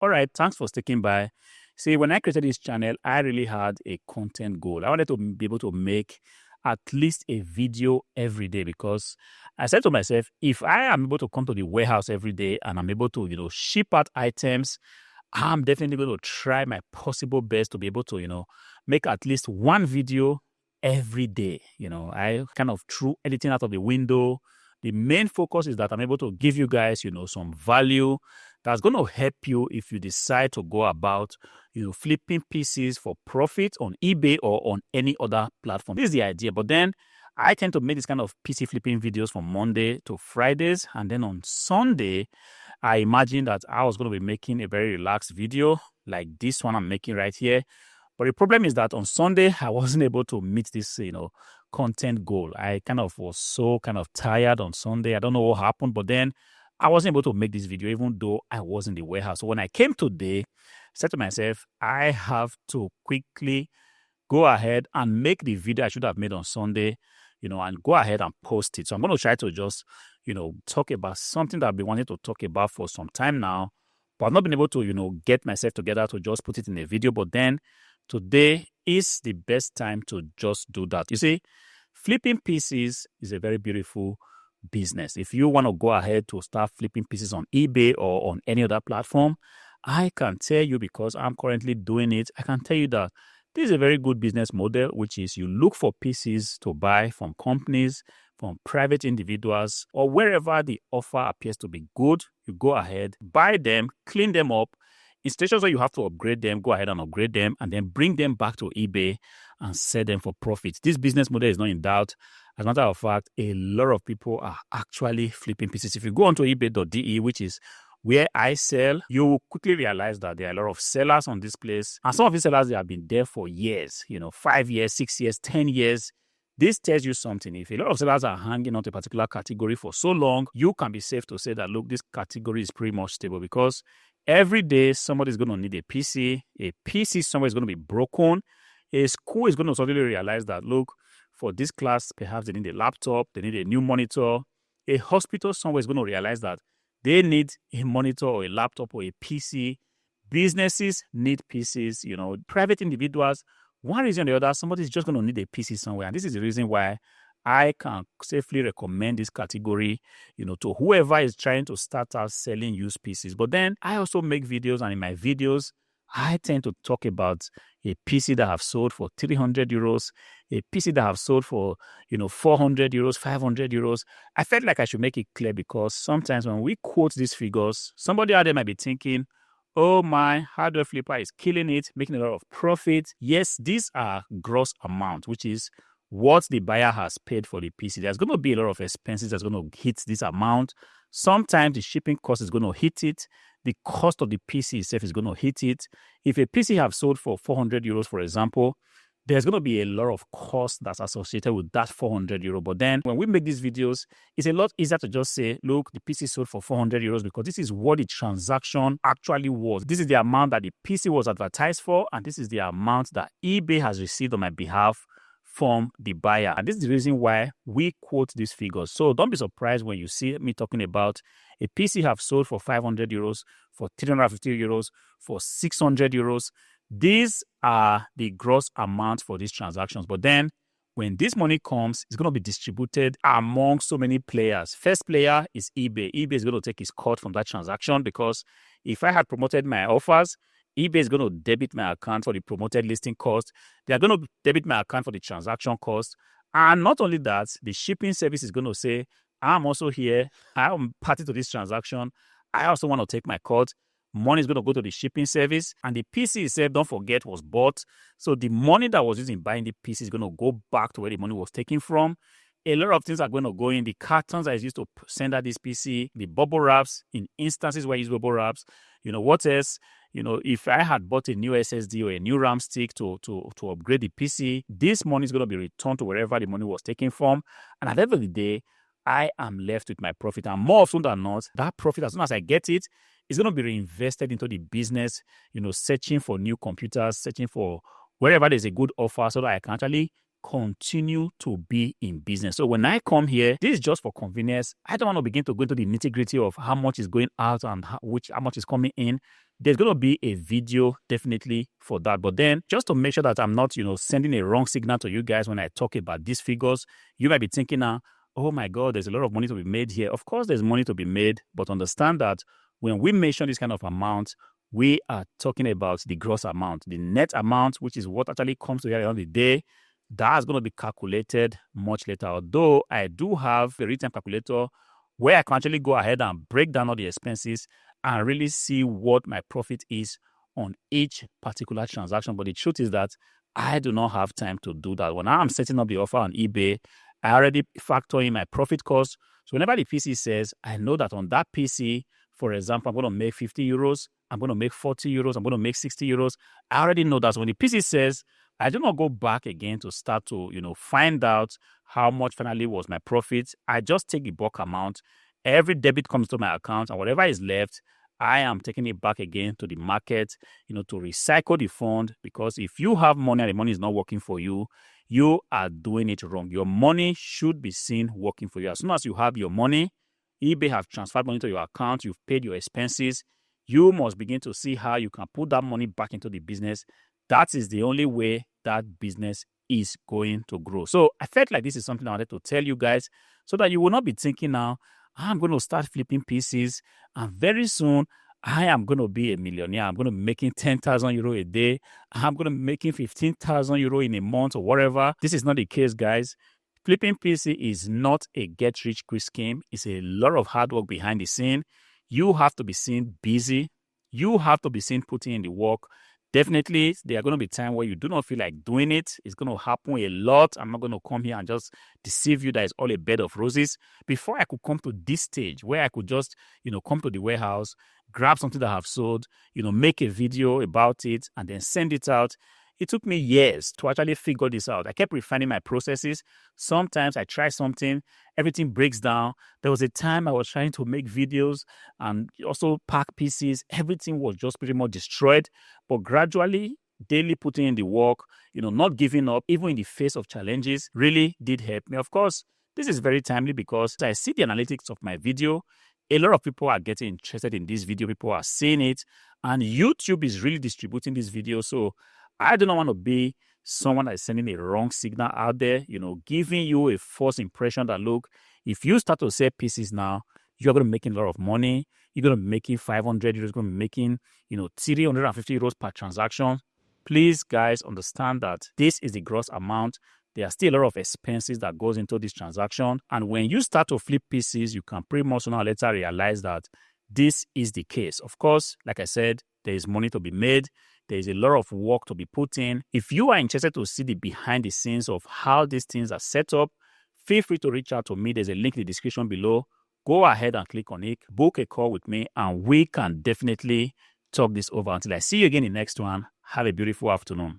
All right, thanks for sticking by. See, when I created this channel, I really had a content goal. I wanted to be able to make at least a video every day because I said to myself, if I am able to come to the warehouse every day and I'm able to, ship out items, I'm definitely going to try my possible best to be able to, make at least one video every day. I kind of threw editing out of the window. The main focus is that I'm able to give you guys, some value that's going to help you if you decide to go about, flipping PCs for profit on eBay or on any other platform. This is the idea. But then I tend to make this kind of PC flipping videos from Monday to Fridays. And then on Sunday, I imagined that I was going to be making a very relaxed video like this one I'm making right here. But the problem is that on Sunday, I wasn't able to meet this, content goal. I was so tired on Sunday. I don't know what happened, but then I wasn't able to make this video even though I was in the warehouse. So when I came today, I said to myself, I have to quickly go ahead and make the video I should have made on Sunday, and go ahead and post it. So I'm going to try to just, talk about something that I've been wanting to talk about for some time now, but I've not been able to, get myself together to just put it in a video. But then today is the best time to just do that. You see, flipping PCs is a very beautiful business. If you want to go ahead to start flipping PCs on eBay or on any other platform, I can tell you, because I'm currently doing it, I can tell you that this is a very good business model, which is you look for PCs to buy from companies, from private individuals, or wherever the offer appears to be good. You go ahead, buy them, clean them up. In stations where you have to upgrade them, go ahead and upgrade them, and then bring them back to eBay and sell them for profit. This business model is not in doubt. As a matter of fact, a lot of people are actually flipping PCs. If you go onto ebay.de, which is where I sell, you will quickly realize that there are a lot of sellers on this place. And some of these sellers, they have been there for years, 5 years, 6 years, 10 years. This tells you something. If a lot of sellers are hanging on to a particular category for so long, you can be safe to say that, look, this category is pretty much stable, because every day somebody's going to need a PC. A PC somewhere is going to be broken. A school is going to suddenly realize that, look, for this class, perhaps they need a laptop, they need a new monitor. A hospital somewhere is going to realize that they need a monitor or a laptop or a PC. Businesses need PCs, private individuals, one reason or the other, somebody's just going to need a PC somewhere. And this is the reason why I can safely recommend this category, to whoever is trying to start out selling used PCs. But then I also make videos, and in my videos, I tend to talk about a PC that have sold for 300 euros, a PC that have sold for, 400 euros, 500 euros. I felt like I should make it clear, because sometimes when we quote these figures, somebody out there might be thinking, oh, my Hardwareflipper is killing it, making a lot of profit. Yes, these are gross amount, which is what the buyer has paid for the PC. There's going to be a lot of expenses that's going to hit this amount. Sometimes the shipping cost is going to hit it. The cost of the PC itself is going to hit it. If a PC have sold for 400 euros, for example, there's going to be a lot of cost that's associated with that 400 euro. But then when we make these videos, it's a lot easier to just say, look, the PC sold for 400 euros because this is what the transaction actually was. This is the amount that the PC was advertised for, and this is the amount that eBay has received on my behalf from the buyer. And this is the reason why we quote these figures. So don't be surprised when you see me talking about a PC have sold for 500 euros, for 350 euros, for 600 euros. These are the gross amount for these transactions. But then when this money comes, it's going to be distributed among so many players. First player is eBay. eBay is going to take its cut from that transaction, because if I had promoted my offers, eBay is going to debit my account for the promoted listing cost. They are going to debit my account for the transaction cost. And not only that, the shipping service is going to say, I'm also here. I'm party to this transaction. I also want to take my cut. Money is going to go to the shipping service, and the PC itself, don't forget, was bought. So the money that was used in buying the PC is going to go back to where the money was taken from. A lot of things are going to go in. The cartons that is used to send out this PC, the bubble wraps, in instances where I use bubble wraps. What else? If I had bought a new SSD or a new RAM stick to upgrade the PC, this money is going to be returned to wherever the money was taken from. And at the end of the day, I am left with my profit. And more often than not, that profit, as soon as I get it, is going to be reinvested into the business, searching for new computers, searching for wherever there's a good offer, so that I can actually continue to be in business. So when I come here, this is just for convenience. I don't want to begin to go into the nitty-gritty of how much is going out and how much is coming in. There's going to be a video definitely for that. But then just to make sure that I'm not, sending a wrong signal to you guys when I talk about these figures, you might be thinking now, oh my God, there's a lot of money to be made here. Of course, there's money to be made, but understand that when we mention this kind of amount, we are talking about the gross amount, the net amount, which is what actually comes to the end of the day. That's going to be calculated much later. Although I do have a real-time calculator where I can actually go ahead and break down all the expenses and really see what my profit is on each particular transaction. But the truth is that I do not have time to do that. When I'm setting up the offer on eBay, I already factor in my profit cost. So whenever the PC says, I know that on that PC, for example, I'm going to make 50 euros, I'm going to make 40 euros, I'm going to make 60 euros. I already know that. So when the PC says, I do not go back again to start to, find out how much finally was my profit. I just take the bulk amount. Every debit comes to my account, and whatever is left, I am taking it back again to the market, to recycle the fund. Because if you have money and the money is not working for you, you are doing it wrong. Your money should be seen working for you. As soon as you have your money, eBay have transferred money to your account, you've paid your expenses, you must begin to see how you can put that money back into the business. That is the only way that business is going to grow. So I felt like this is something I wanted to tell you guys so that you will not be thinking now, I'm going to start flipping PCs and very soon I am going to be a millionaire. I'm going to be making 10,000 euro a day. I'm going to be making 15,000 euro in a month or whatever. This is not the case, guys. Flipping PC is not a get-rich-quick scheme. It's a lot of hard work behind the scene. You have to be seen busy. You have to be seen putting in the work. Definitely, there are going to be times where you do not feel like doing it. It's going to happen a lot. I'm not going to come here and just deceive you that it's all a bed of roses. Before I could come to this stage where I could just, come to the warehouse, grab something that I have sold, make a video about it and then send it out. It took me years to actually figure this out. I kept refining my processes. Sometimes I try something, everything breaks down. There was a time I was trying to make videos and also pack PCs. Everything was just pretty much destroyed. But gradually, daily putting in the work, not giving up, even in the face of challenges, really did help me. Of course, this is very timely because I see the analytics of my video. A lot of people are getting interested in this video. People are seeing it. And YouTube is really distributing this video. So I do not want to be someone that is sending a wrong signal out there, giving you a false impression that, look, if you start to sell PCs now, you're going to be making a lot of money. You're going to be making 500 euros, you're going to be making, 350 euros per transaction. Please, guys, understand that this is the gross amount. There are still a lot of expenses that goes into this transaction. And when you start to flip PCs, you can pretty much sooner or later realize that this is the case. Of course, like I said, there is money to be made. There is a lot of work to be put in. If you are interested to see the behind the scenes of how these things are set up, feel free to reach out to me. There's a link in the description below. Go ahead and click on it. Book a call with me and we can definitely talk this over. Until I see you again in the next one, have a beautiful afternoon.